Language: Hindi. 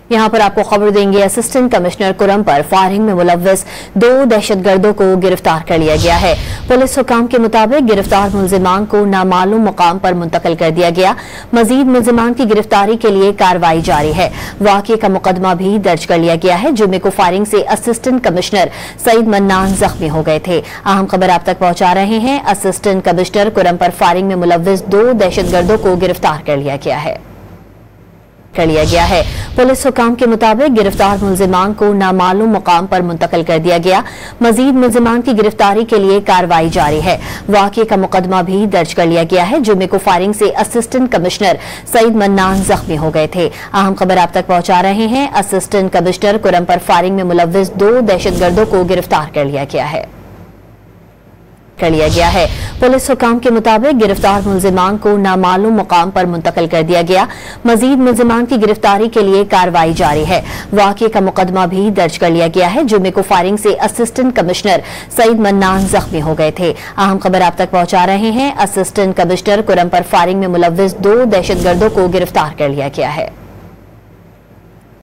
यहाँ पर आपको खबर देंगे, असिस्टेंट कमिश्नर कुरम पर फायरिंग में मुलव्विस 2 दहशतगर्दों को गिरफ्तार कर लिया गया है। पुलिस हुकाम के मुताबिक गिरफ्तार मुलजिमान को नामालूम मुकाम पर मुंतकिल कर दिया गया। मजीद मुलजिमान की गिरफ्तारी के लिए कार्रवाई जारी है। वाक़े का मुकदमा भी दर्ज कर लिया गया है। जुमे को फायरिंग से असिस्टेंट कमिश्नर सईद मन्नान जख्मी हो गए थे। अहम खबर आप तक पहुंचा रहे हैं। असिस्टेंट कमिश्नर कुरम पर फायरिंग में मुलव्विस 2 दहशतगर्दों को गिरफ्तार कर लिया गया है। पुलिस हुकाम के मुताबिक गिरफ्तार मुलजिमान को नामालूम मुकाम पर मुंतकिल कर दिया गया। मजीद मुलजिमान की गिरफ्तारी के लिए कार्रवाई जारी है। वाक़े का मुकदमा भी दर्ज कर लिया गया है। जुमे को फायरिंग से असिस्टेंट कमिश्नर सईद मन्नान जख्मी हो गए थे। अहम खबर आप तक पहुंचा रहे हैं। असिस्टेंट कमिश्नर कुरम पर फायरिंग में मुलव्विस 2 दहशतगर्दों को गिरफ्तार कर लिया गया है। पुलिस हुकाम के मुताबिक गिरफ्तार मुलजिमान को नामालूम मुकाम पर मुंतकिल कर दिया गया। मजीद मुलजिमान की गिरफ्तारी के लिए कार्रवाई जारी है। वाक़े का मुकदमा भी दर्ज कर लिया गया है। जुमे को फायरिंग से असिस्टेंट कमिश्नर सईद मन्नान जख्मी हो गए थे। अहम खबर आप तक पहुंचा रहे हैं। असिस्टेंट कमिश्नर कुरम पर फायरिंग में मुलव्विस 2 दहशतगर्दों को गिरफ्तार कर लिया गया है।